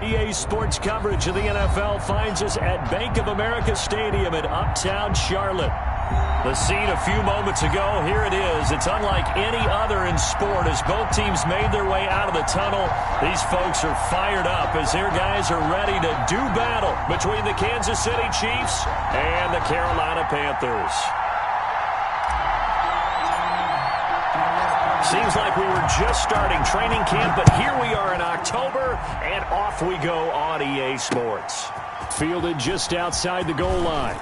EA Sports coverage of the NFL finds us at Bank of America Stadium in Uptown Charlotte. The scene a few moments ago, here it is. It's unlike any other in sport as both teams made their way out of the tunnel. These folks are fired up as their guys are ready to do battle between the Kansas City Chiefs and the Carolina Panthers. Seems like we were just starting training camp, but here we are in October, and off we go on EA Sports. Fielded just outside the goal line.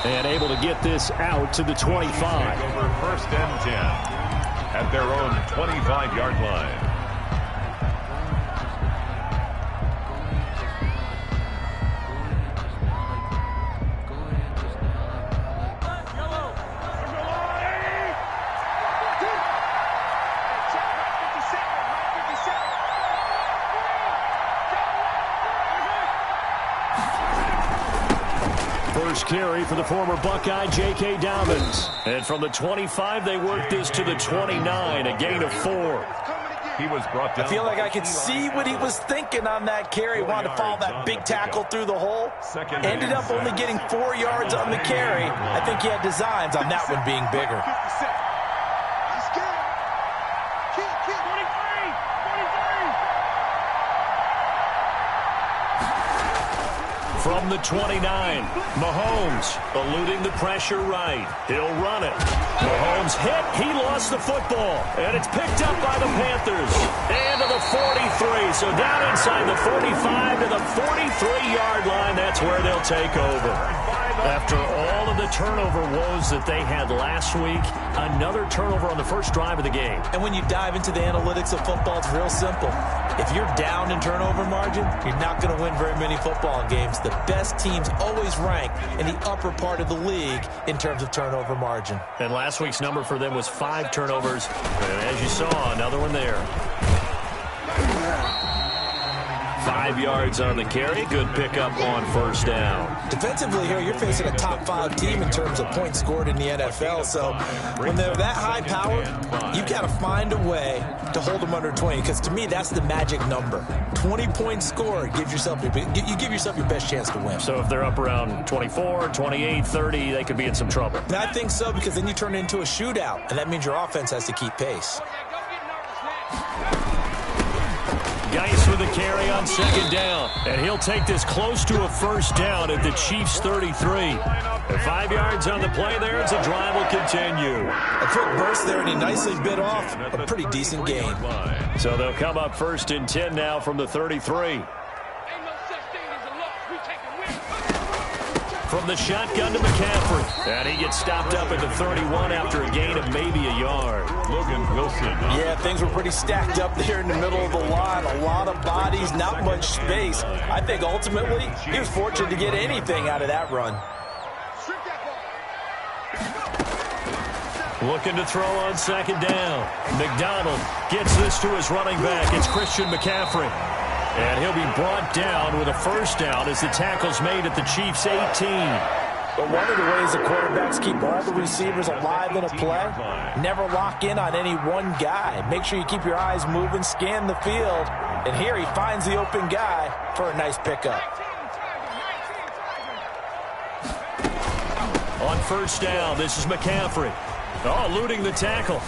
And able to get this out to the 25. Over first and 10 at their own 25-yard line. First carry for the former Buckeye, J.K. Dobbins. And from the 25, they work this to the 29, a gain of 4. He was brought down. I feel like I could see what he was thinking on that carry. Wanted to follow that big tackle through the hole. Ended up only getting 4 yards on the carry. I think he had designs on that one being bigger. From the 29, Mahomes eluding the pressure right. He'll run it. Mahomes hit. He lost the football. And it's picked up by the Panthers. And to the 43. So down inside the 45 to the 43-yard line. That's where they'll take over. After all of the turnover woes that they had last week, another turnover on the first drive of the game. And when you dive into the analytics of football, it's real simple. If you're down in turnover margin, you're not going to win very many football games. The best teams always rank in the upper part of the league in terms of turnover margin. And last week's number for them was 5 turnovers. And as you saw, another one there. 5 yards on the carry. Good pickup on first down. Defensively here, you're facing a top 5 team in terms of points scored in the NFL. So when they're that high powered, you've got to find a way to hold them under 20. Because to me, that's the magic number. 20 points scored gives yourself you give yourself your best chance to win. So if they're up around 24, 28, 30, they could be in some trouble. And I think so, because then you turn it into a shootout, and that means your offense has to keep pace. Geis with a carry on second down. And he'll take this close to a first down at the Chiefs' 33. And 5 yards on the play there as the drive will continue. A quick burst there, and he nicely bit off a pretty decent gain. So they'll come up first and 10 now from the 33. From the shotgun to McCaffrey. And he gets stopped up at the 31 after a gain of maybe a yard. Logan Wilson. Yeah, things were pretty stacked up there in the middle of the line. A lot of bodies, not much space. I think ultimately he was fortunate to get anything out of that run. Looking to throw on second down. McDonald gets this to his running back. It's Christian McCaffrey. And he'll be brought down with a first down as the tackle's made at the Chiefs' 18. But one of the ways the quarterbacks keep all the receivers alive in a play, never lock in on any one guy. Make sure you keep your eyes moving, scan the field. And here he finds the open guy for a nice pickup. On first down, this is McCaffrey. Oh, eluding the tackle.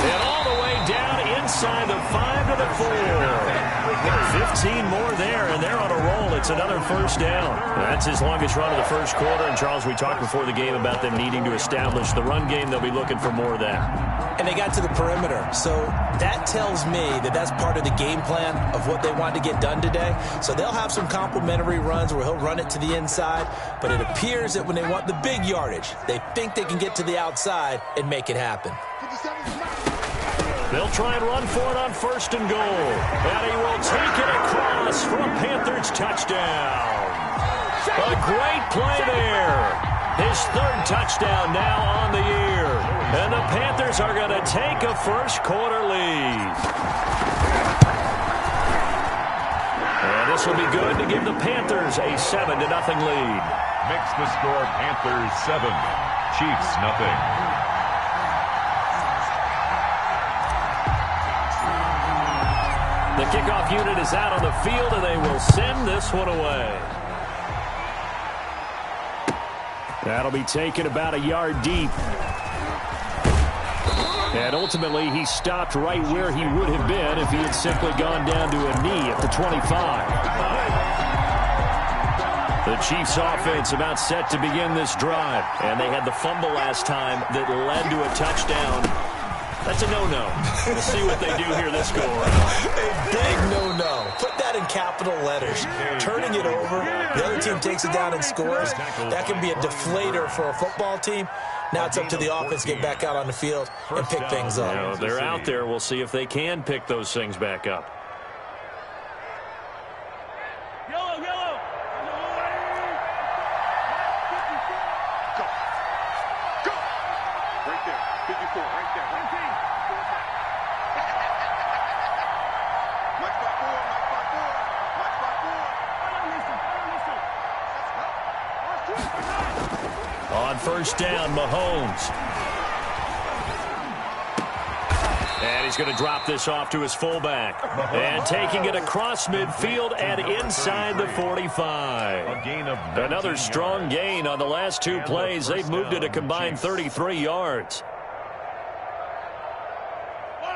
And all the way down inside the 5 to the 4. 15 more there, and they're on a roll. It's another first down. That's his longest run of the first quarter. And, Charles, we talked before the game about them needing to establish the run game. They'll be looking for more of that. And they got to the perimeter. So that tells me that that's part of the game plan of what they want to get done today. So they'll have some complementary runs where he'll run it to the inside. But it appears that when they want the big yardage, they think they can get to the outside and make it happen. They'll try and run for it on first and goal. And he will take it across for a Panthers touchdown. A great play there. His 3rd touchdown now on the year. And the Panthers are going to take a first quarter lead. And this will be good to give the Panthers a 7-0 lead. Makes the score Panthers 7, Chiefs nothing. The kickoff unit is out on the field, and they will send this one away. That'll be taken about a yard deep. And ultimately, he stopped right where he would have been if he had simply gone down to a knee at the 25. The Chiefs' offense about set to begin this drive. And they had the fumble last time that led to a touchdown. That's a no-no. We'll see what they do here this go-around. A big no-no. Put that in capital letters. Turning it over, the other team takes it down and scores. That can be a deflator for a football team. Now it's up to the offense to get back out on the field and pick things up. You know, they're out there. We'll see if they can pick those things back up. Yellow, yellow. Go. Go. Right there. 54, right there. Right there. Watch my board, watch my board. Watch my board. On first down, Mahomes. And he's going to drop this off to his fullback. And taking it across midfield and inside the 45. Another strong gain on the last two plays. They've moved it a combined 33 yards.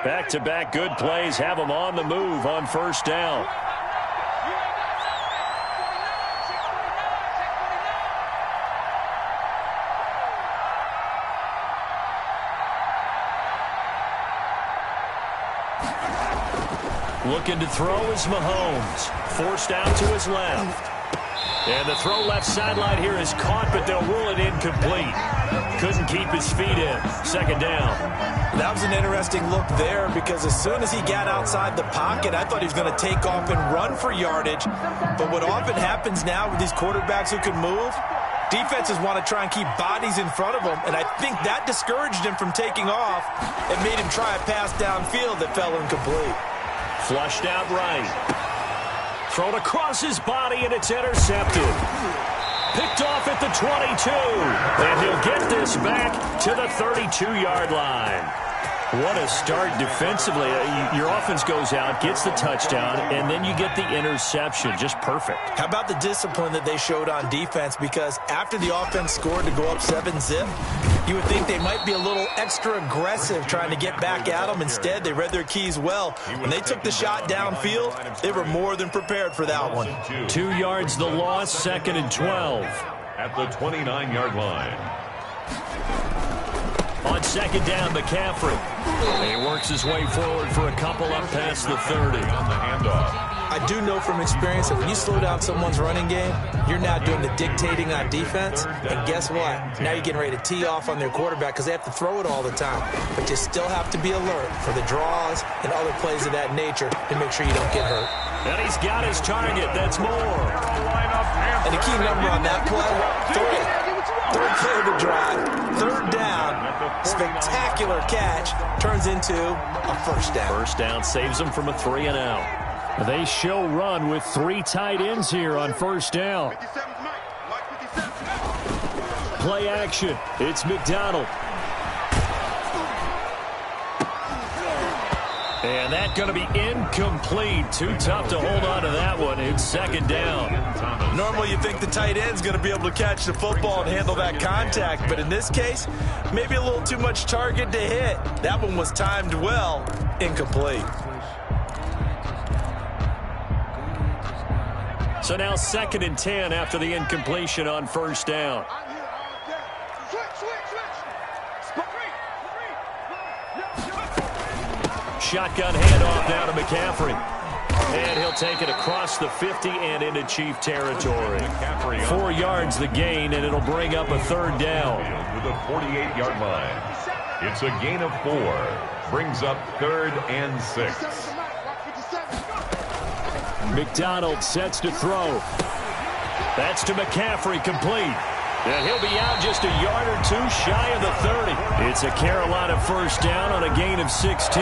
Back-to-back good plays have them on the move on first down. Looking to throw is Mahomes. Forced out to his left. And the throw left sideline here is caught, but they'll rule it incomplete. Couldn't keep his feet in. Second down. That was an interesting look there because as soon as he got outside the pocket, I thought he was going to take off and run for yardage. But what often happens now with these quarterbacks who can move, defenses want to try and keep bodies in front of them, and I think that discouraged him from taking off and made him try a pass downfield that fell incomplete. Flushed out right. Thrown across his body, and it's intercepted. Picked off at the 22. And he'll get this back to the 32-yard line. What a start defensively. Your offense goes out, gets the touchdown, and then you get the interception. Just perfect. How about the discipline that they showed on defense? Because after the offense scored to go up 7-zip, you would think they might be a little extra aggressive trying to get back at them. Instead, they read their keys well. When they took the shot downfield, they were more than prepared for that one. 2 yards the loss, 2nd and 12. At the 29-yard line. On second down, McCaffrey. He works his way forward for a couple up past the 30. On the handoff. I do know from experience that when you slow down someone's running game, you're now doing the dictating on defense. And guess what? Now you're getting ready to tee off on their quarterback because they have to throw it all the time. But you still have to be alert for the draws and other plays of that nature to make sure you don't get hurt. And he's got his target. That's more. And the key number on that play, 3. Third play of the drive, third down, spectacular catch, turns into a first down. First down saves them from a 3-and-out. They show run with 3 tight ends here on first down. Play action. It's McDonald. And that's going to be incomplete. Too tough to hold on to that one. It's second down. Normally you think the tight end's going to be able to catch the football and handle that contact. But in this case, maybe a little too much target to hit. That one was timed well. Incomplete. So now 2nd and 10 after the incompletion on first down. Shotgun handoff now to McCaffrey. And he'll take it across the 50 and into Chief territory. 4 yards the gain, and it'll bring up a third down. To the 48-yard line. It's a gain of 4. Brings up 3rd and 6. McDonald sets to throw. That's to McCaffrey, complete. And he'll be out just a yard or 2 shy of the 30. It's a Carolina first down on a gain of 16.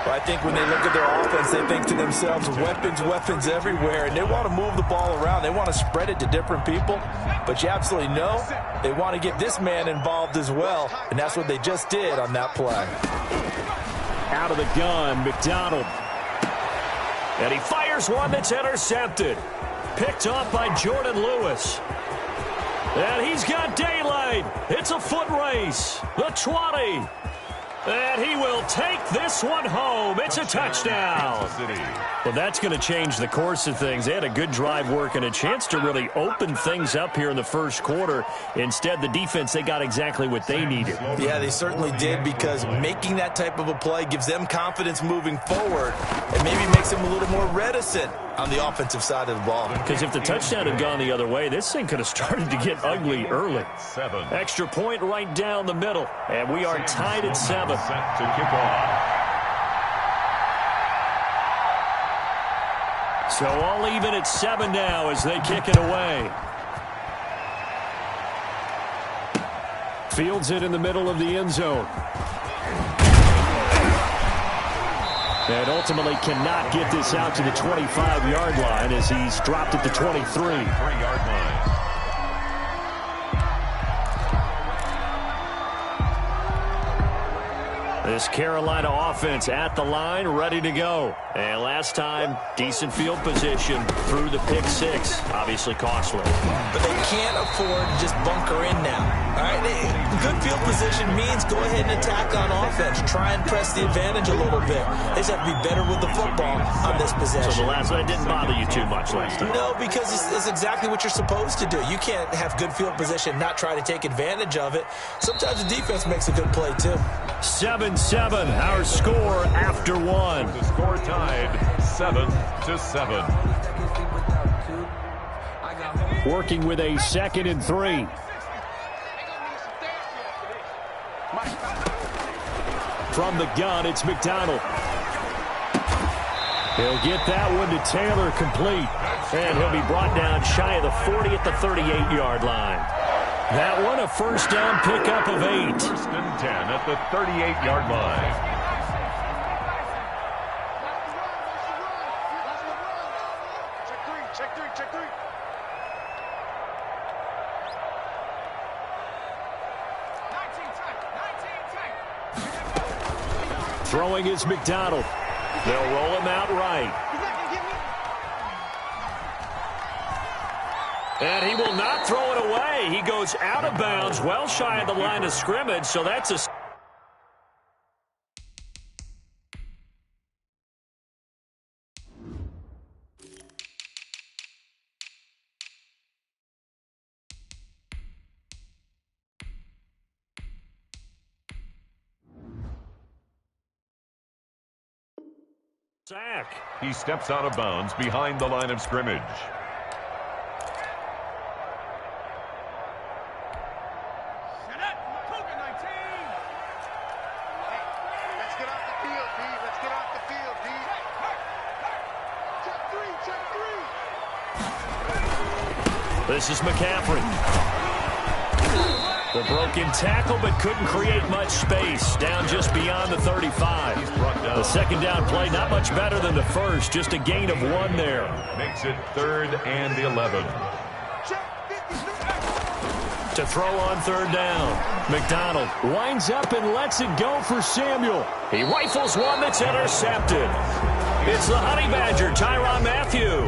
Well, I think when they look at their offense, they think to themselves, weapons everywhere, and they want to move the ball around. They want to spread it to different people, but you absolutely know they want to get this man involved as well, and that's what they just did on that play. Out of the gun, McDonald. And he fires one that's intercepted. Picked off by Jordan Lewis. And he's got daylight. It's a foot race. The 20. And he will take this one home. It's a touchdown. Well, that's going to change the course of things. They had a good drive work and a chance to really open things up here in the first quarter. Instead, the defense, they got exactly what they needed. Yeah, they certainly did, because making that type of a play gives them confidence moving forward and maybe makes them a little more reticent on the offensive side of the ball. Because if the touchdown had gone the other way, this thing could have started to get ugly early. Extra point right down the middle, and we are tied at 7. Set to kick off. So all even at 7 now as they kick it away. Fields it in the middle of the end zone. And ultimately cannot get this out to the 25-yard line as he's dropped at the 23. 3-yard line. This Carolina offense at the line, ready to go. And last time, decent field position through the pick 6. Obviously costly. But they can't afford to just bunker in now. All right, good field position means go ahead and attack on offense. Try and press the advantage a little bit. They just have to be better with the football on this possession. So the last one didn't bother you too much last time? No, because it's exactly what you're supposed to do. You can't have good field position, not try to take advantage of it. Sometimes the defense makes a good play, too. 7-7, our score after 1. The score tied 7-7. Working with a 2nd and 3. From the gun, it's McDonald. He'll get that one to Taylor, complete. And he'll be brought down shy of the 40 at the 38-yard line. That one a first down pickup of 8. First and 10 at the 38-yard line. Check three. 19. Throwing is McDonald. They'll roll him out right. And he will not throw it away. He goes out of bounds, well shy of the line of scrimmage, so that's a... sack. He steps out of bounds behind the line of scrimmage. This is McCaffrey. The broken tackle, but couldn't create much space. Down just beyond the 35. The second down play, not much better than the first. Just a gain of 1 there. Makes it 3rd and 11. To throw on 3rd down. McDonald winds up and lets it go for Samuel. He rifles one that's intercepted. It's the Honey Badger, Tyrann Mathieu.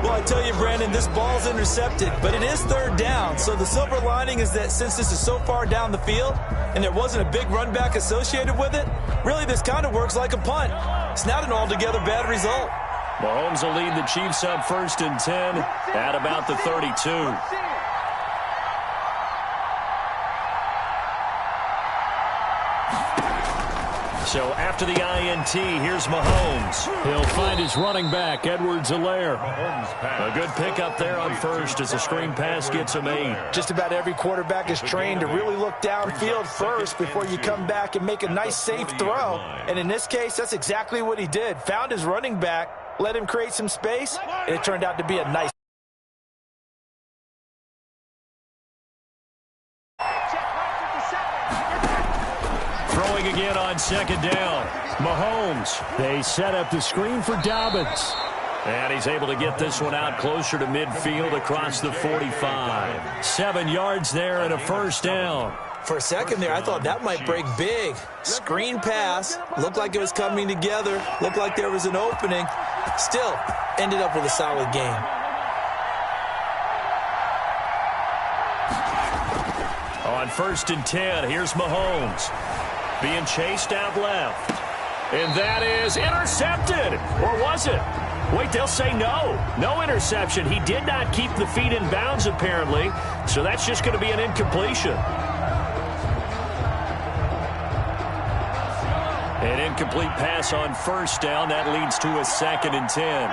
Well, I tell you, Brandon, this ball's intercepted, but it is 3rd down. So the silver lining is that since this is so far down the field and there wasn't a big run back associated with it, really this kind of works like a punt. It's not an altogether bad result. Mahomes will lead the Chiefs up 1st and 10 at about the 32. So after the INT, here's Mahomes. He'll find his running back, Edwards-Helaire. A good pickup there on first as a screen pass gets him 8. Just about every quarterback is trained to really look downfield first before you come back and make a nice, safe throw. And in this case, that's exactly what he did. Found his running back, let him create some space, and it turned out to be a nice. Throwing again on 2nd down. Mahomes. They set up the screen for Dobbins. And he's able to get this one out closer to midfield across the 45. 7 yards there and a first down. For a second there, I thought that might break big. Screen pass. Looked like it was coming together. Looked like there was an opening. Still, ended up with a solid game. On 1st and 10, here's Mahomes. Being chased out left. And that is intercepted. Or was it? Wait, they'll say no. No interception. He did not keep the feet in bounds, apparently. So that's just going to be an incompletion. An incomplete pass on 1st down. That leads to a 2nd and 10.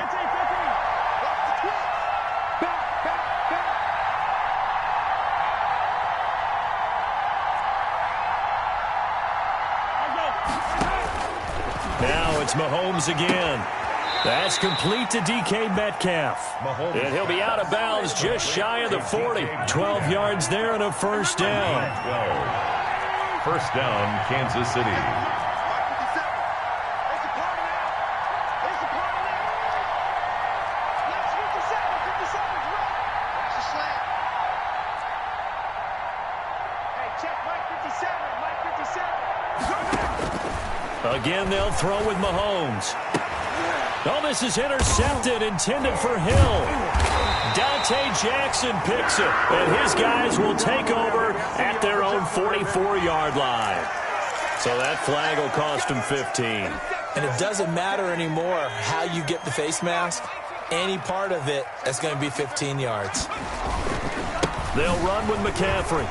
Now it's Mahomes again. That's complete to DK Metcalf. And he'll be out of bounds just shy of the 40. 12 yards there and a 1st down. 1st down, Kansas City. Again, they'll throw with Mahomes. Oh, this is intercepted, intended for Hill. Dante Jackson picks it, and his guys will take over at their own 44-yard line. So that flag will cost him 15. And it doesn't matter anymore how you get the face mask. Any part of it is going to be 15 yards. They'll run with McCaffrey.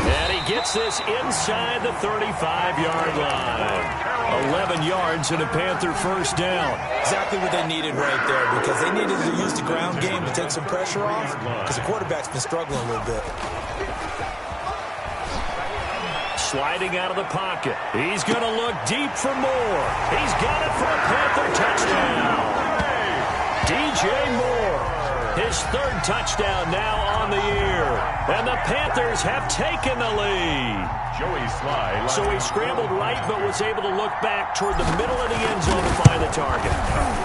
And he gets this inside the 35-yard line. 11 yards and a Panther 1st down. Exactly what they needed right there, because they needed to use the ground game to take some pressure off, because the quarterback's been struggling a little bit. Sliding out of the pocket. He's going to look deep for more. He's got it for a Panther touchdown. DJ Moore, his 3rd touchdown now on the year. And the Panthers have taken the lead. Joey Sly. So he scrambled right, but was able to look back toward the middle of the end zone to find the target.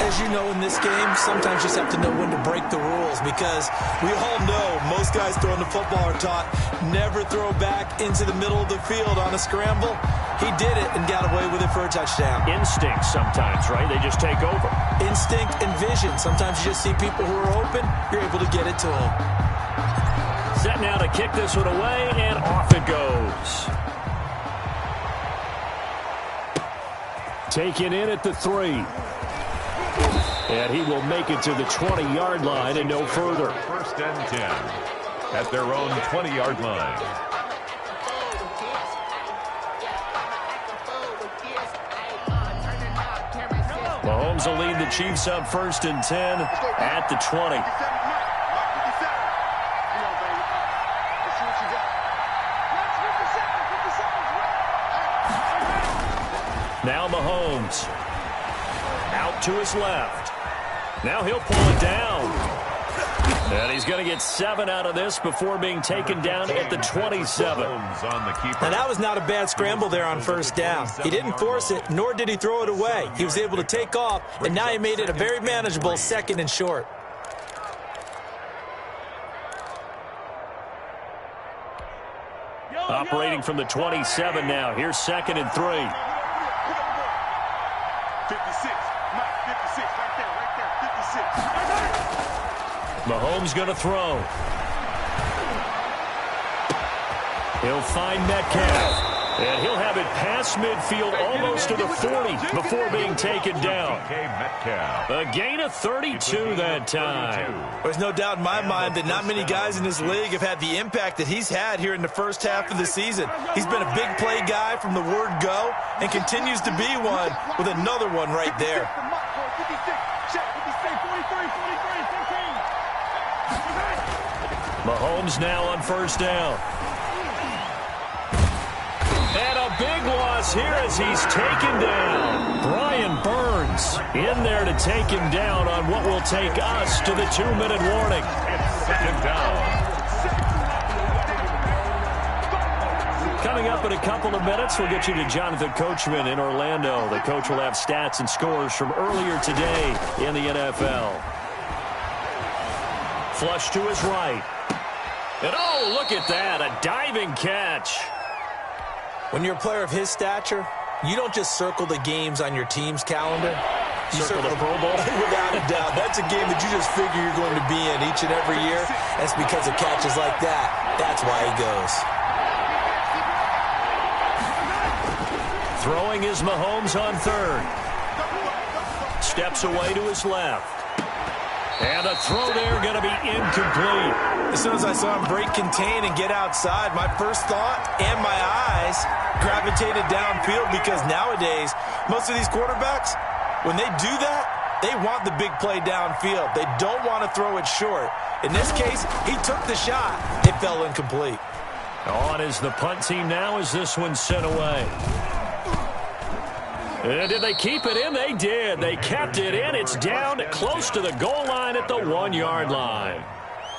As you know, in this game, sometimes you just have to know when to break the rules, because we all know most guys throwing the football are taught never throw back into the middle of the field on a scramble. He did it and got away with it for a touchdown. Instinct sometimes, right? They just take over. Instinct and vision. Sometimes you just see people who are open, you're able to get it to them. Set now to kick this one away, and off it goes. Taken in at the 3. And he will make it to the 20-yard line and no further. 1st and 10 at their own 20-yard line. Mahomes will lead the Chiefs on 1st and 10 at the 20. Now Mahomes. Out to his left. Now he'll pull it down. And he's going to get 7 out of this before being taken down at the 27. Now that was not a bad scramble there on 1st down. He didn't force it, nor did he throw it away. He was able to take off, and now he made it a very manageable 2nd and short. Operating from the 27 now. Here's 2nd and 3. 56, Mike, 56, right there, 56. Mahomes going to throw. He'll find Metcalf. And he'll have it past midfield almost to the 40 before being taken down. A gain of 32 that time. There's no doubt in my mind that not many guys in this league have had the impact that he's had here in the 1st half of the season. He's been a big play guy from the word go and continues to be one with another one right there. Mahomes now on 1st down. And a big loss here as he's taken down. Brian Burns in there to take him down on what will take us to the 2-minute warning. It's 2nd down. Coming up in a couple of minutes, we'll get you to Jonathan Coachman in Orlando. The coach will have stats and scores from earlier today in the NFL. Flush to his right. And oh, look at that, a diving catch. When you're a player of his stature, you don't just circle the games on your team's calendar. Circle the Pro Bowl? Without a doubt. That's a game that you just figure you're going to be in each and every year. That's because of catches like that. That's why he goes. Throwing is Mahomes on third. Steps away to his left. And a throw there going to be incomplete. As soon as I saw him break contain and get outside, my first thought and my eyes gravitated downfield, because nowadays, most of these quarterbacks, when they do that, they want the big play downfield. They don't want to throw it short. In this case, he took the shot. It fell incomplete. On is the punt team now as this one's sent away. And did they keep it in? They did. They kept it in. It's down close to the goal line at the 1-yard line.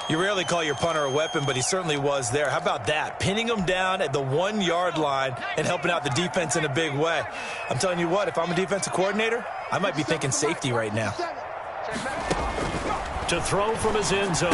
You rarely call your punter a weapon, but he certainly was there. How about that? Pinning him down at the 1-yard line and helping out the defense in a big way. I'm telling you what, if I'm a defensive coordinator, I might be thinking safety right now. To throw from his end zone,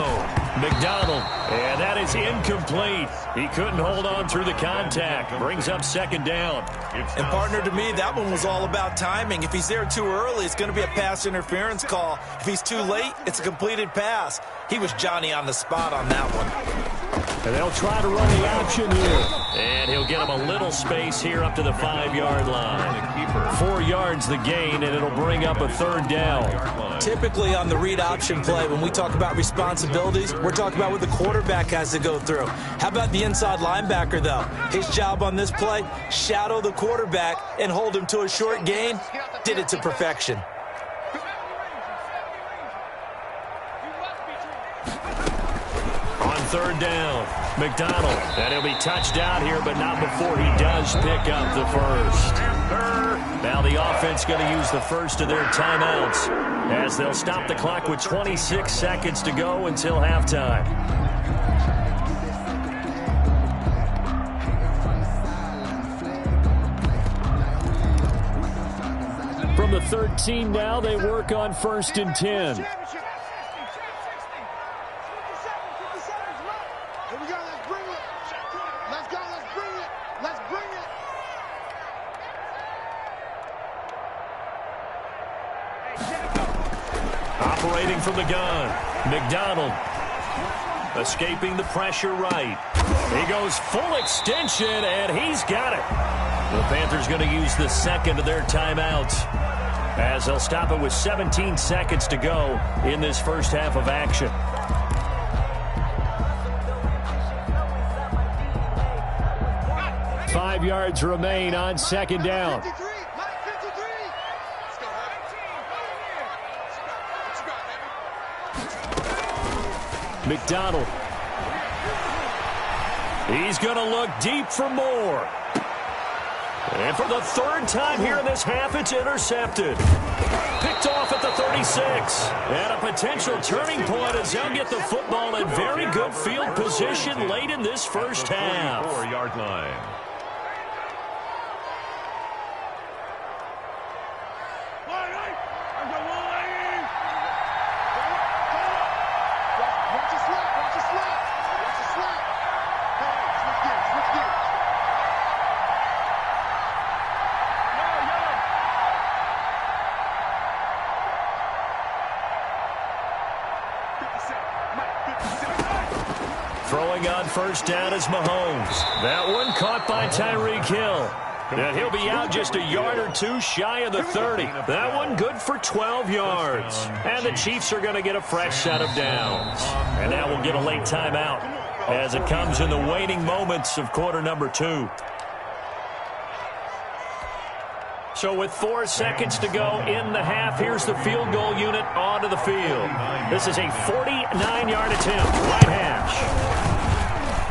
McDonald, and that is incomplete. He couldn't hold on through the contact. Brings up second down. And partner, to me, that one was all about timing. If he's there too early, it's going to be a pass interference call. If he's too late, it's a completed pass. He was Johnny on the spot on that one. And they'll try to run the option here. And he'll get him a little space here up to the 5-yard line. 4 yards the gain, and it'll bring up a third down. Typically on the read option play, when we talk about responsibilities, we're talking about what the quarterback has to go through. How about the inside linebacker, though? His job on this play, shadow the quarterback and hold him to a short gain. Did it to perfection. On third down, McDonald. And he'll be touched down here, but not before he does pick up the first. Now the offense going to use the first of their timeouts as they'll stop the clock with 26 seconds to go until halftime. From the 13 now, they work on 1st and 10. Operating from the gun, McDonald. Escaping the pressure right. He goes full extension, and he's got it. The Panthers going to use the second of their timeouts as they'll stop it with 17 seconds to go in this first half of action. Five yards remain on second down. McDonald. He's going to look deep for more. And for the third time here in this half, it's intercepted. Picked off at the 36. And a potential turning point as they'll get the football in very good field position late in this first half. 4-yard line. Throwing on first down is Mahomes. That one caught by Tyreek Hill. And he'll be out just a yard or two shy of the 30. That one good for 12 yards. And the Chiefs are going to get a fresh set of downs. And now we'll get a late timeout as it comes in the waning moments of quarter number 2. So with 4 seconds to go in the half, here's the field goal unit onto the field. This is a 49-yard attempt, right hash.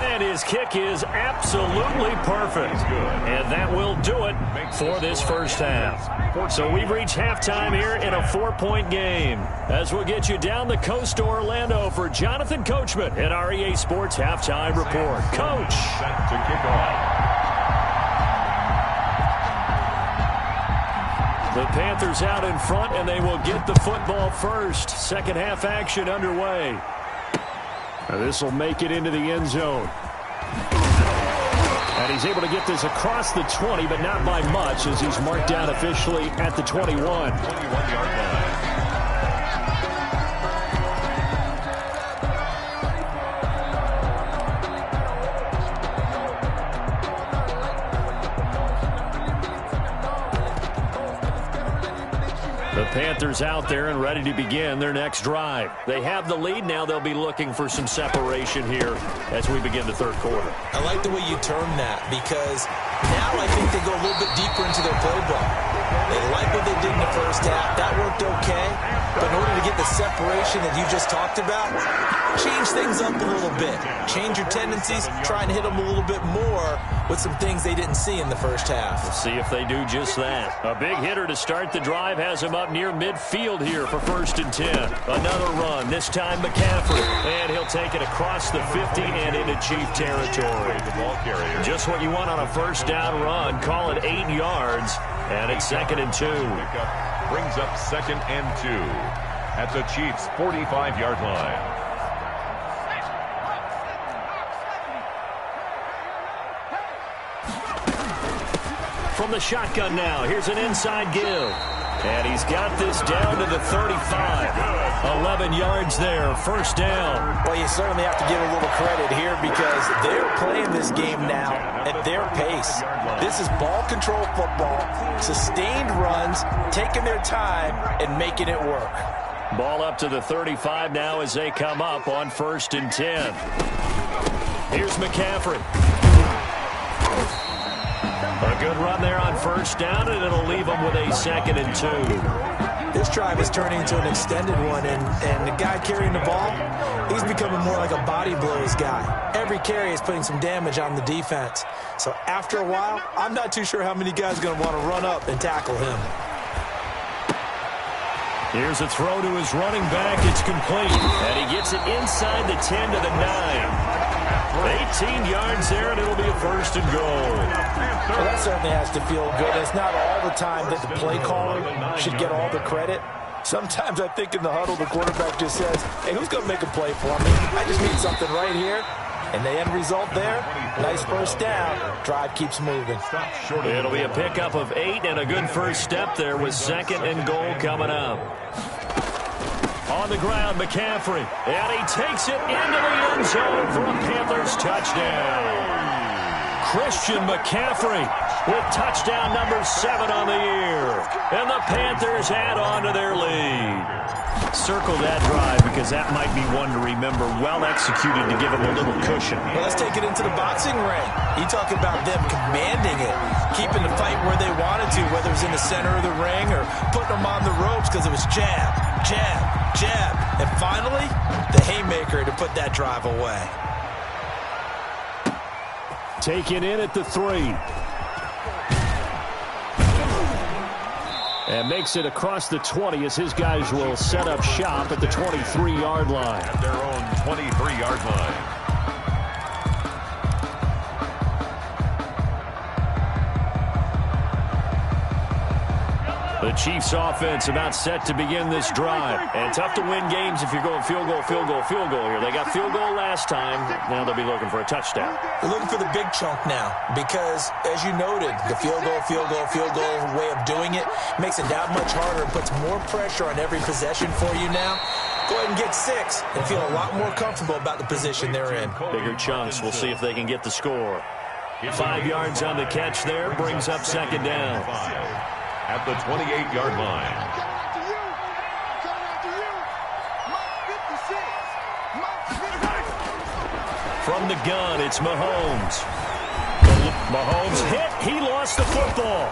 And his kick is absolutely perfect. And that will do it for this first half. So we've reached halftime here in a 4-point game. As we'll get you down the coast to Orlando for Jonathan Coachman at our EA Sports Halftime Report. Coach. Set to kick off. The Panthers out in front, and they will get the football first. Second half action underway. This will make it into the end zone. And he's able to get this across the 20, but not by much, as he's marked down officially at the 21. 21-yard line. The Panthers out there and ready to begin their next drive. They have the lead. Now they'll be looking for some separation here as we begin the third quarter. I like the way you term that, because now I think they go a little bit deeper into their playbook. They like what they did in the first half. That worked okay. But in order to get the separation that you just talked about, change things up a little bit. Change your tendencies. Try and hit them a little bit more with some things they didn't see in the first half. We'll see if they do just that. A big hitter to start the drive has him up near midfield here for 1st and 10. Another run, this time McCaffrey. And he'll take it across the 50 and into Chief territory. The ball carrier. Just what you want on a first down run. Call it 8 yards. And it's 2nd and 2. Brings up 2nd and 2 at the Chiefs' 45-yard line. From the shotgun now, here's an inside give. And he's got this down to the 35. 11 yards there, 1st down. Well, you certainly have to give a little credit here, because they're playing this game now at their pace. This is ball control football, sustained runs, taking their time and making it work. Ball up to the 35 now as they come up on 1st and 10. Here's McCaffrey. A good run there on 1st down, and it'll leave them with a 2nd and 2. This drive is turning into an extended one, and the guy carrying the ball, he's becoming more like a body blows guy. Every carry is putting some damage on the defense. So after a while, I'm not too sure how many guys are going to want to run up and tackle him. Here's a throw to his running back. It's complete. And he gets it inside the 10 to the 9. 18 yards there, and it'll be a 1st and goal. Well, that certainly has to feel good. It's not all the time that the play caller should get all the credit. Sometimes I think in the huddle, the quarterback just says, hey, who's going to make a play for me? I just need something right here. And the end result there, nice 1st down. Drive keeps moving. It'll be a pickup of 8 and a good first step there with 2nd and goal coming up. On the ground, McCaffrey. And he takes it into the end zone for a Panthers touchdown. Christian McCaffrey with touchdown number 7 on the year. And the Panthers add on to their lead. Circle that drive, because that might be one to remember. Well executed to give them a little cushion. Well, let's take it into the boxing ring. You talk about them commanding it, keeping the fight where they wanted to, whether it was in the center of the ring or putting them on the ropes, because it was jab, jab, jab. And finally, the haymaker to put that drive away. Taken in at the 3. And makes it across the 20 as his guys will set up shop at the 23-yard line. At their own 23-yard line. The Chiefs offense about set to begin this drive. And tough to win games if you're going field goal, field goal, field goal here. They got field goal last time. Now they'll be looking for a touchdown. They're looking for the big chunk now, because, as you noted, the field goal, field goal, field goal way of doing it makes it that much harder and puts more pressure on every possession for you now. Go ahead and get 6 and feel a lot more comfortable about the position they're in. Bigger chunks. We'll see if they can get the score. 5 yards on the catch there. Brings up 2nd down. At the 28-yard line. From the gun, it's Mahomes. Mahomes hit. He lost the football.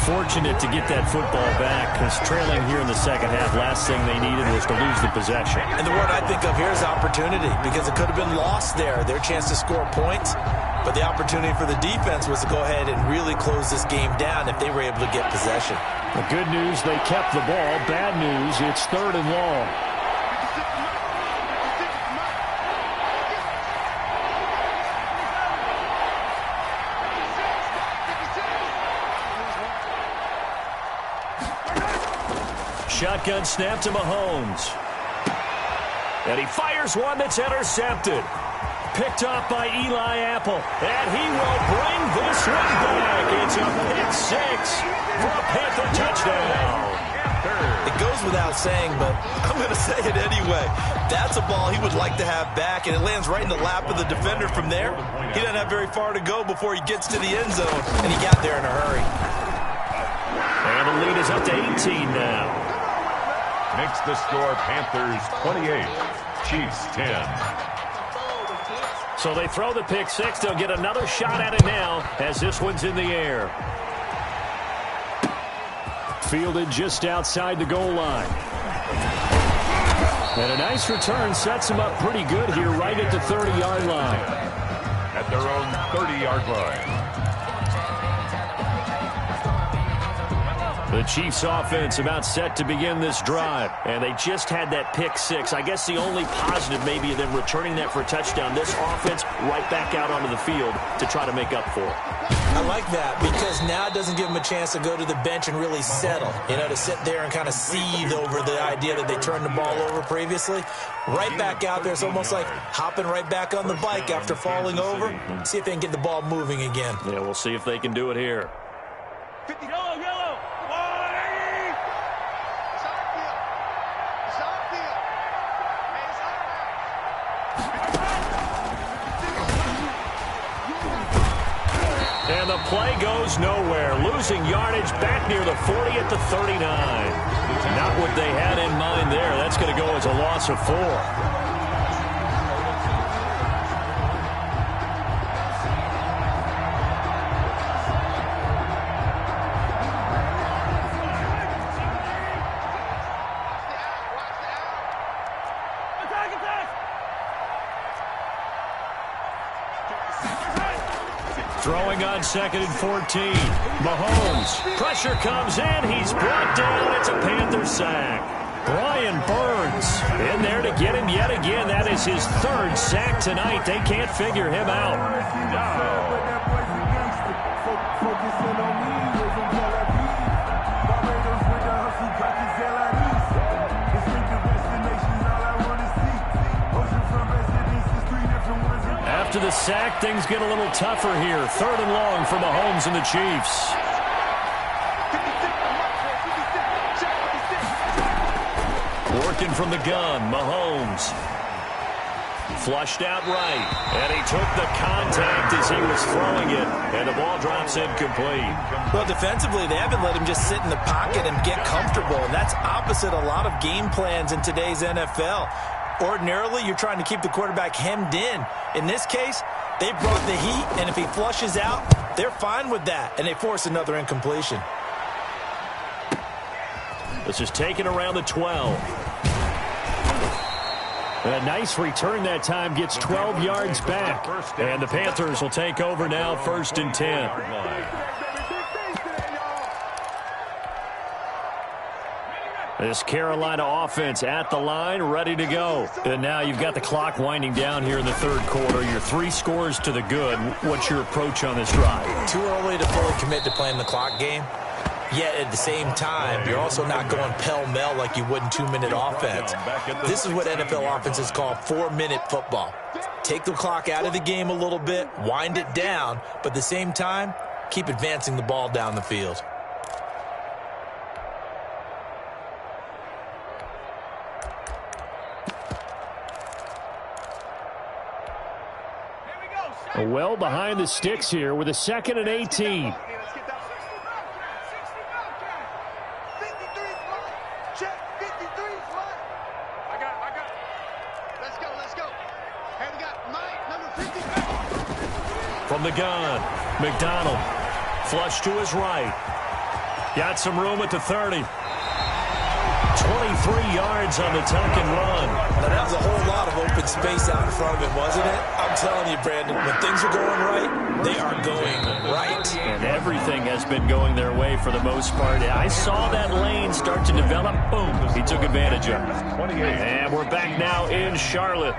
Fortunate to get that football back, because trailing here in the second half, last thing they needed was to lose the possession. And the word I think of here is opportunity, because it could have been lost there. Their chance to score points. But the opportunity for the defense was to go ahead and really close this game down if they were able to get possession. The good news, they kept the ball. Bad news, it's 3rd and long. Shotgun snap to Mahomes. And he fires one that's intercepted. picked off by Eli Apple, and he will bring this one back. It's a pick six for a Panther touchdown. It goes without saying, but I'm going to say it anyway. That's a ball he would like to have back, and it lands right in the lap of the defender from there. He doesn't have very far to go before he gets to the end zone, and he got there in a hurry. And the lead is up to 18 now. Makes the score Panthers 28, Chiefs 10. So they throw the pick six. They'll get another shot at it now as this one's in the air. Fielded just outside the goal line. And a nice return sets him up pretty good here right at the 30-yard line. At their own 30-yard line. The Chiefs offense about set to begin this drive, and they just had that pick six. I guess the only positive maybe of them returning that for a touchdown, this offense right back out onto the field to try to make up for it. I like that because now it doesn't give them a chance to go to the bench and really settle, to sit there and kind of seethe over the idea that they turned the ball over previously. Right back out there, it's almost like hopping right back on the bike after falling over. See if they can get the ball moving again. Yeah, we'll see if they can do it here. Yellow. And the play goes nowhere. Losing yardage back near the 40 at the 39. Not what they had in mind there. That's going to go as a loss of 4. Throwing on 2nd and 14. Mahomes. Pressure comes in. He's brought down. It's a Panther sack. Brian Burns in there to get him yet again. That is his 3rd sack tonight. They can't figure him out. After the sack, things get a little tougher here. 3rd and long for Mahomes and the Chiefs. Working from the gun, Mahomes. Flushed out right, and he took the contact as he was throwing it, and the ball drops incomplete. Well, defensively, they haven't let him just sit in the pocket and get comfortable, and that's opposite a lot of game plans in today's NFL. Ordinarily, you're trying to keep the quarterback hemmed in. In this case, they brought the heat, and if he flushes out, they're fine with that, and they force another incompletion. This is taken around the 12. A nice return that time, gets 12 yards back. And the Panthers will take over now, 1st and 10. This Carolina offense at the line, ready to go. And now you've got the clock winding down here in the 3rd quarter. Your 3 scores to the good. What's your approach on this drive? Too early to fully commit to playing the clock game. Yet at the same time, you're also not going pell-mell like you would in 2-minute offense. This is what NFL offenses call 4-minute football. Take the clock out of the game a little bit, wind it down, but at the same time, keep advancing the ball down the field. Well behind the sticks here with a 2nd and 18. From the gun, McDonald. Flush to his right. Got some room at the 30. 23 yards on the tuck and run. Now, that was a whole lot of open space out in front of him, wasn't it? I'm telling you, Brandon, when things are going right, they are going right. And everything has been going their way for the most part. I saw that lane start to develop. Boom. He took advantage of it. And we're back now in Charlotte.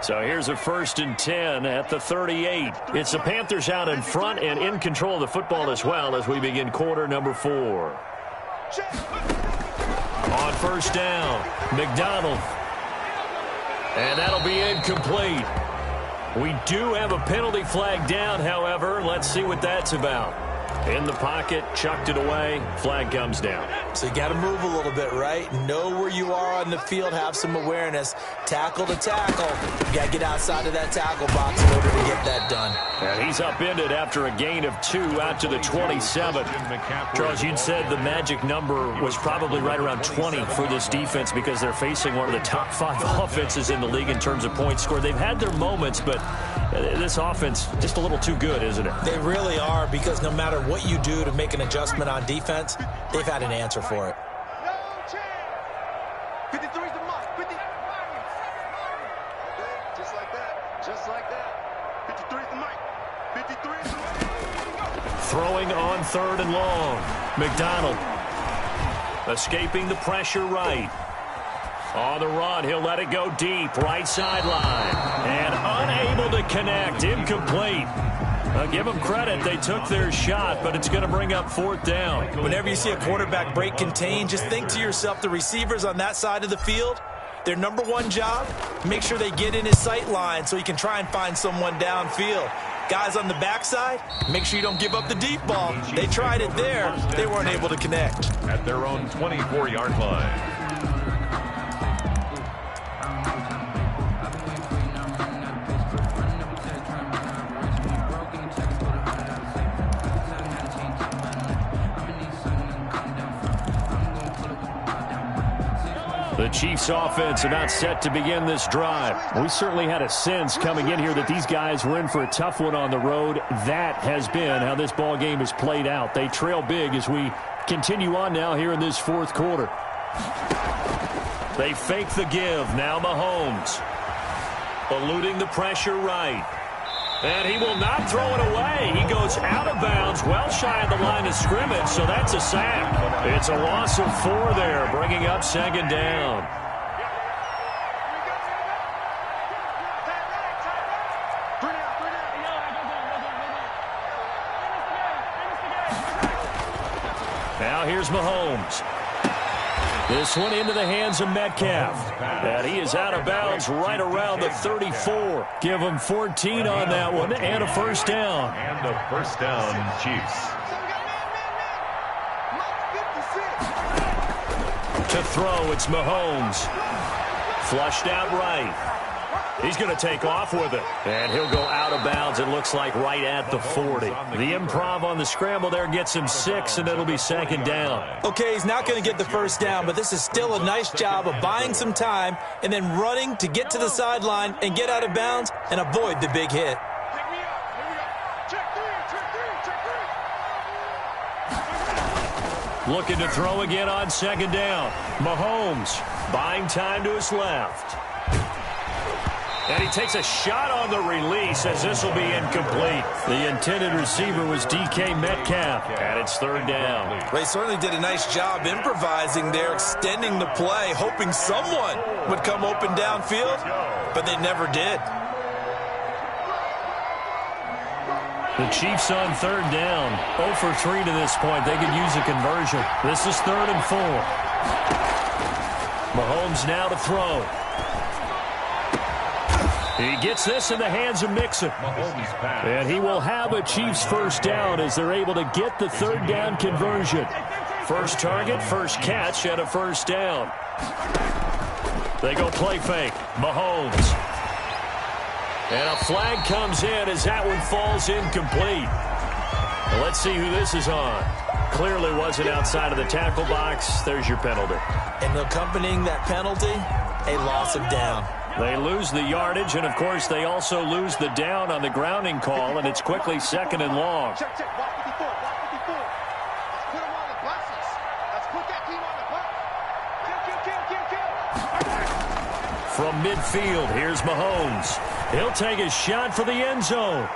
So here's a 1st and 10 at the 38. It's the Panthers out in front and in control of the football as well as we begin quarter number 4. On 1st down, McDonald. And that'll be incomplete. We do have a penalty flag down, however. Let's see what that's about. In the pocket, chucked it away, flag comes down. So you got to move a little bit, right? Know where you are on the field, have some awareness. Tackle to tackle. You got to get outside of that tackle box in order to get that done. And he's upended after a gain of 2 out to the 27. Charles, you'd said the magic number was probably right around 20 for this defense because they're facing one of the top 5 offenses in the league in terms of points scored. They've had their moments, but this offense just a little too good, isn't it? They really are, because no matter what you do to make an adjustment on defense, they've had an answer for it. Just like that. Just like that. 53 is the mic. 53 is the mic. Throwing on 3rd and long. McDonald escaping the pressure right. On the run, he'll let it go deep, right sideline. And unable to connect, incomplete. Give them credit, they took their shot, but it's going to bring up 4th down. Whenever you see a quarterback break contain, just think to yourself, the receivers on that side of the field, their number one job, make sure they get in his sight line so he can try and find someone downfield. Guys on the backside, make sure you don't give up the deep ball. They tried it there. They weren't able to connect. At their own 24-yard line. The Chiefs offense about set to begin this drive. We certainly had a sense coming in here that these guys were in for a tough one on the road. That has been how this ball game has played out. They trail big as we continue on now here in this 4th quarter. They fake the give. Now Mahomes eluding the pressure right. And he will not throw it away. He goes out of bounds, well shy of the line of scrimmage, so that's a sack. It's a loss of 4 there, bringing up 2nd down. Now here's Mahomes. This one into the hands of Metcalf. And he is out of bounds right around the 34. Give him 14 on that one and a 1st down. And a 1st down, Chiefs. To throw, it's Mahomes. Flushed out right. He's going to take off with it. And he'll go out of bounds, it looks like, right at the 40. The improv on the scramble there gets him 6, and it'll be 2nd down. Okay, he's not going to get the 1st down, but this is still a nice job of buying some time and then running to get to the sideline and get out of bounds and avoid the big hit. Looking to throw again on 2nd down. Mahomes buying time to his left. And he takes a shot on the release as this will be incomplete. The intended receiver was DK Metcalf, and it's 3rd down. They certainly did a nice job improvising there, extending the play, hoping someone would come open downfield, but they never did. The Chiefs on 3rd down. 0 for 3 to this point. They could use a conversion. This is 3rd and 4. Mahomes now to throw. He gets this in the hands of Mixon. And he will have a Chiefs 1st down as they're able to get the 3rd down conversion. First target, first catch, and a 1st down. They go play fake. Mahomes. And a flag comes in as that one falls incomplete. Well, let's see who this is on. Clearly wasn't outside of the tackle box. There's your penalty. And accompanying that penalty, a loss of down. They lose the yardage, and, of course, they also lose the down on the grounding call, and it's quickly 2nd and long. Check, check. Block 54. Block 54. Let's put him on the buses. Let's put that team on the bus. Kill. From midfield, here's Mahomes. He'll take a shot for the end zone.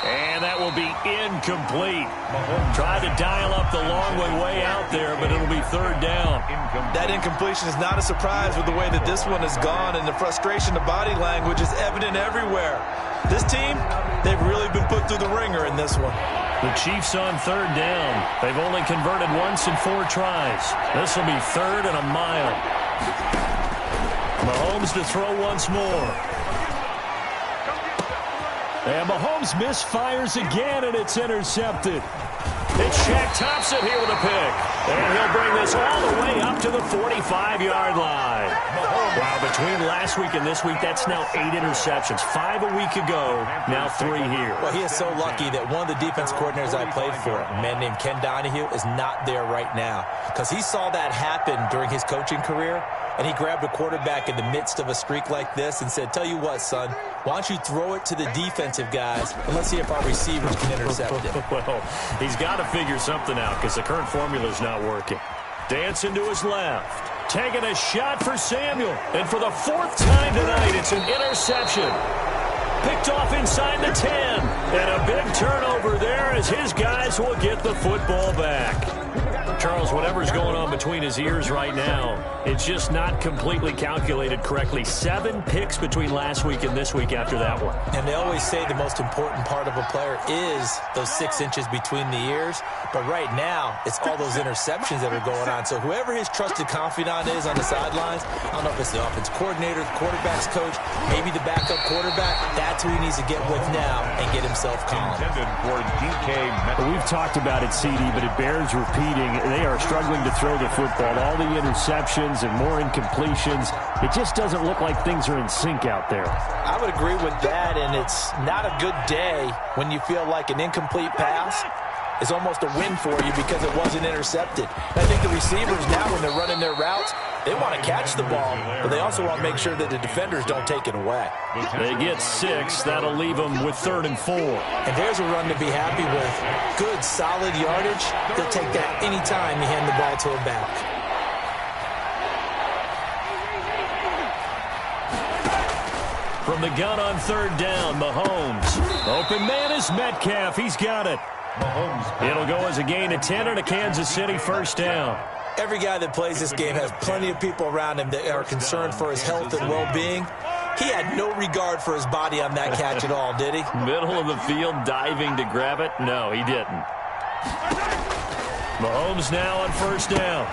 And that will be incomplete. Tried to dial up the long way out there, but it'll be 3rd down. That incompletion is not a surprise with the way that this one has gone, and the frustration of body language is evident everywhere. This team, they've really been put through the ringer in this one. The Chiefs on 3rd down. They've only converted once in 4 tries. This will be 3rd and a mile. Mahomes to throw once more. And Mahomes misfires again, and it's intercepted. It's Shaq Thompson here with a pick. And he'll bring this all the way up to the 45-yard line. Wow, between last week and this week, that's now 8 interceptions. 5 a week ago, now 3 here. Well, he is so lucky that one of the defense coordinators I played for, a man named Ken Donahue, is not there right now. Because he saw that happen during his coaching career, and he grabbed a quarterback in the midst of a streak like this and said, tell you what, son, why don't you throw it to the defensive guys, and let's see if our receivers can intercept it. Well, he's got to figure something out because the current formula is not working. Dancing to his left. Taking a shot for Samuel. And for the 4th time tonight, it's an interception. Picked off inside the 10. And a big turnover there as his guys will get the football back. Charles, whatever's going on between his ears right now, it's just not completely calculated correctly. 7 picks between last week and this week after that one. And they always say the most important part of a player is those 6 inches between the ears. But right now, it's all those interceptions that are going on. So whoever his trusted confidant is on the sidelines, I don't know if it's the offense coordinator, the quarterback's coach, maybe the backup quarterback, that's who he needs to get with now and get himself calm. We've talked about it, CD, but it bears repeating. They are struggling to throw the football. All the interceptions and more incompletions. It just doesn't look like things are in sync out there. I would agree with that, and it's not a good day when you feel like an incomplete pass is almost a win for you because it wasn't intercepted. And I think the receivers now, when they're running their routes, they want to catch the ball, but they also want to make sure that the defenders don't take it away. They get 6. That'll leave them with 3rd and 4. And there's a run to be happy with. Good, solid yardage. They'll take that any time you hand the ball to a back. From the gun on 3rd down, Mahomes. Open man is Metcalf. He's got it. It'll go as a gain of 10 and a Kansas City 1st down. Every guy that plays this game has plenty of people around him that are concerned for his health and well-being. He had no regard for his body on that catch at all, did he? Middle of the field, diving to grab it? No, he didn't. Mahomes now on 1st down.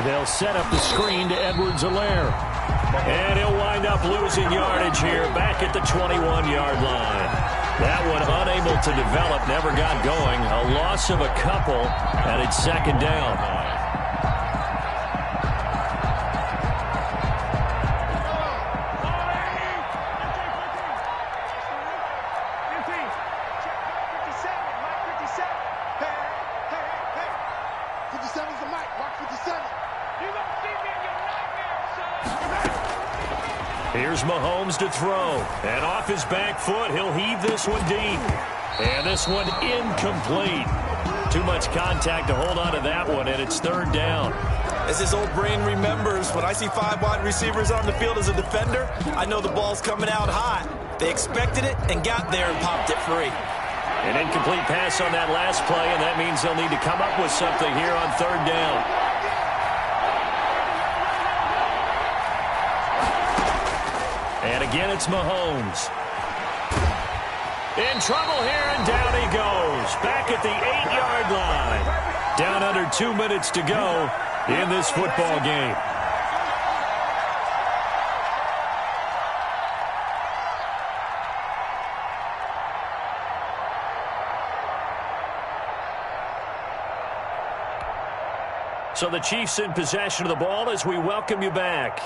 They'll set up the screen to Edwards-Helaire. And he'll wind up losing yardage here back at the 21-yard line. That one unable to develop, never got going. A loss of a couple, and it's 2nd down. Here's Mahomes to throw. And off his back foot, he'll heave this one deep. And this one incomplete. Too much contact to hold on to that one, and it's 3rd down. As his old brain remembers, when I see 5 wide receivers on the field as a defender, I know the ball's coming out hot. They expected it and got there and popped it free. An incomplete pass on that last play, and that means they'll need to come up with something here on 3rd down. And again, it's Mahomes. In trouble here, and down he goes. Back at the 8-yard line. Down under 2 minutes to go in this football game. So the Chiefs in possession of the ball as we welcome you back.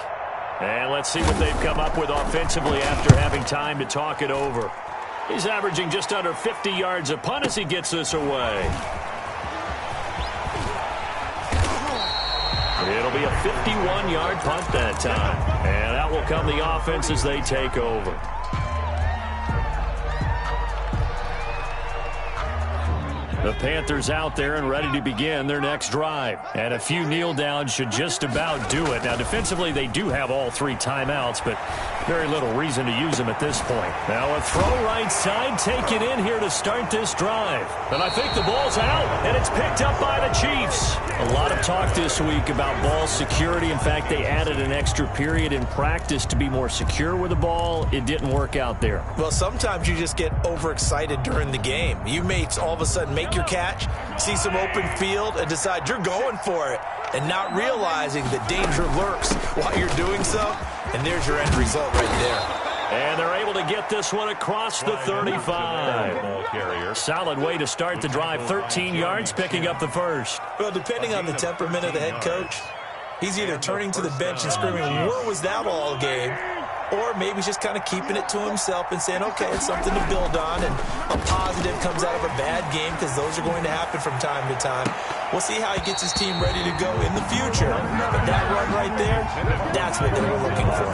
And let's see what they've come up with offensively after having time to talk it over. He's averaging just under 50 yards a punt as he gets this away. It'll be a 51-yard punt that time. And out will come the offense as they take over. The Panthers out there and ready to begin their next drive. And a few kneel downs should just about do it. Now, defensively, they do have all 3 timeouts, but very little reason to use them at this point. Now, a throw right side, take it in here to start this drive. And I think the ball's out, and it's picked up by the Chiefs. A lot of talk this week about ball security. In fact, they added an extra period in practice to be more secure with the ball. It didn't work out there. Well, sometimes you just get overexcited during the game. You may all of a sudden make your catch, see some open field, and decide you're going for it, and not realizing that danger lurks while you're doing so, and there's your end result right there. And they're able to get this one across the 35. Solid way to start the drive. 13 yards, picking up the first. Well, depending on the temperament of the head coach, he's either turning to the bench and screaming, where was that all game? Or maybe he's just kind of keeping it to himself and saying, okay, it's something to build on, and a positive comes out of a bad game, because those are going to happen from time to time. We'll see how he gets his team ready to go in the future. But that run right there, that's what they were looking for.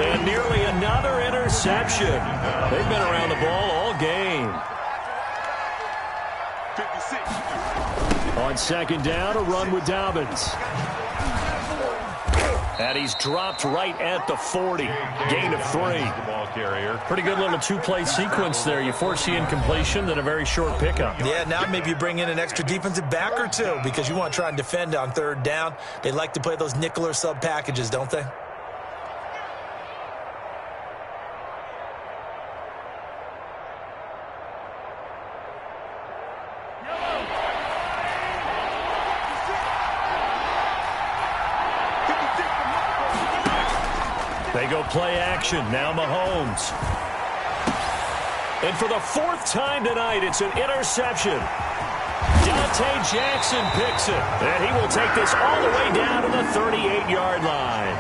And nearly another interception. They've been around the ball all game. 56. On second down, a run with Dobbins. And he's dropped right at the 40. Gain of 3. Pretty good little two-play sequence there. You force the incompletion, then a very short pickup. Yeah, now maybe you bring in an extra defensive back or two, because you want to try and defend on third down. They like to play those nickel or sub packages, don't they? They go play action. Now Mahomes. And for the 4th time tonight, it's an interception. Dante Jackson picks it. And he will take this all the way down to the 38-yard line.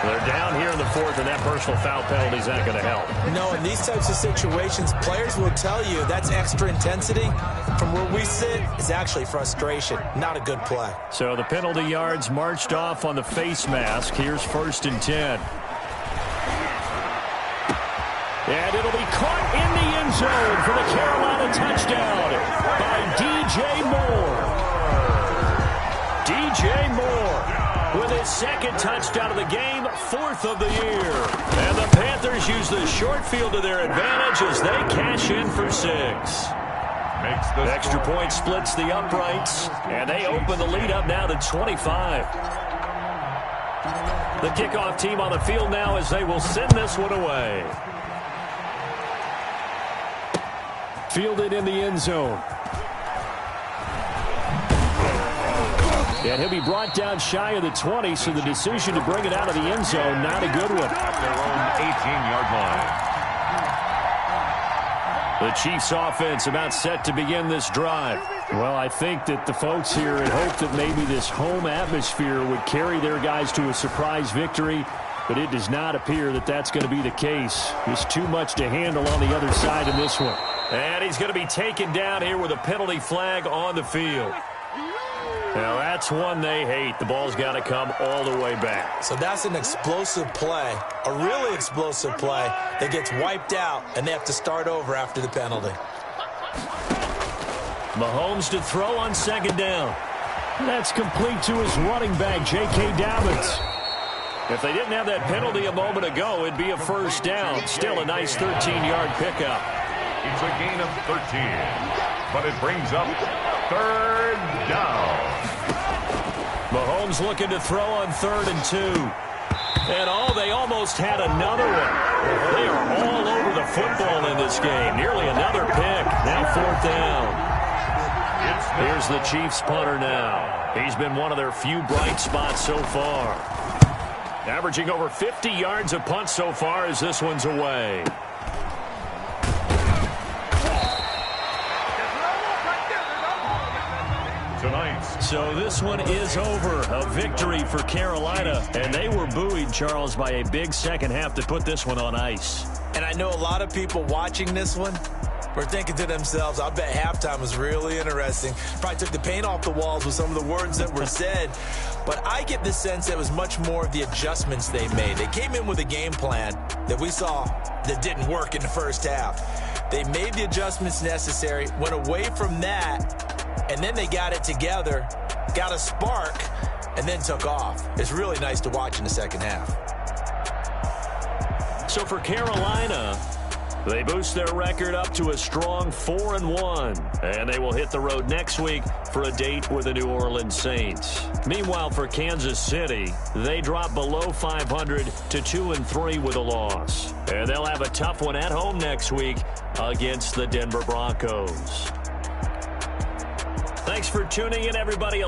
They're down here in the 4th, and that personal foul penalty is not going to help. No, in these types of situations, players will tell you that's extra intensity. From where we sit, it's actually frustration. Not a good play. So the penalty yards marched off on the face mask. Here's 1st and 10. And it'll be caught in the end zone for the Carolina touchdown by DJ Moore. DJ Moore with his 2nd touchdown of the game, 4th of the year. And the Panthers use the short field to their advantage as they cash in for 6. Extra point splits the uprights, and they open the lead up now to 25. The kickoff team on the field now as they will send this one away. Fielded in the end zone. And he'll be brought down shy of the 20, so the decision to bring it out of the end zone, not a good one. At their own 18-yard line. The Chiefs offense about set to begin this drive. Well, I think that the folks here had hoped that maybe this home atmosphere would carry their guys to a surprise victory, but it does not appear that that's going to be the case. There's too much to handle on the other side in this one. And he's going to be taken down here with a penalty flag on the field. Now, that's one they hate. The ball's got to come all the way back. So that's an explosive play, a really explosive play that gets wiped out, and they have to start over after the penalty. Mahomes to throw on second down. That's complete to his running back, J.K. Dobbins. If they didn't have that penalty a moment ago, it'd be a first down. Still a nice 13-yard pickup. It's a gain of 13, but it brings up 3rd down. Mahomes looking to throw on 3rd and 2. And they almost had another one. They are all over the football in this game. Nearly another pick. Now 4th down. Here's the Chiefs punter now. He's been one of their few bright spots so far. Averaging over 50 yards a punt so far as this one's away. So this one is over. A victory for Carolina. And they were buoyed, Charles, by a big second half to put this one on ice. And I know a lot of people watching this one were thinking to themselves, I bet halftime was really interesting. Probably took the paint off the walls with some of the words that were said. But I get the sense that it was much more of the adjustments they made. They came in with a game plan that we saw that didn't work in the first half. They made the adjustments necessary, went away from that, and then they got it together, got a spark, and then took off. It's really nice to watch in the second half. So for Carolina, they boost their record up to a strong 4-1, and they will hit the road next week for a date with the New Orleans Saints. Meanwhile, for Kansas City, they drop below 500 to 2-3 with a loss, and they'll have a tough one at home next week against the Denver Broncos. Thanks for tuning in, everybody.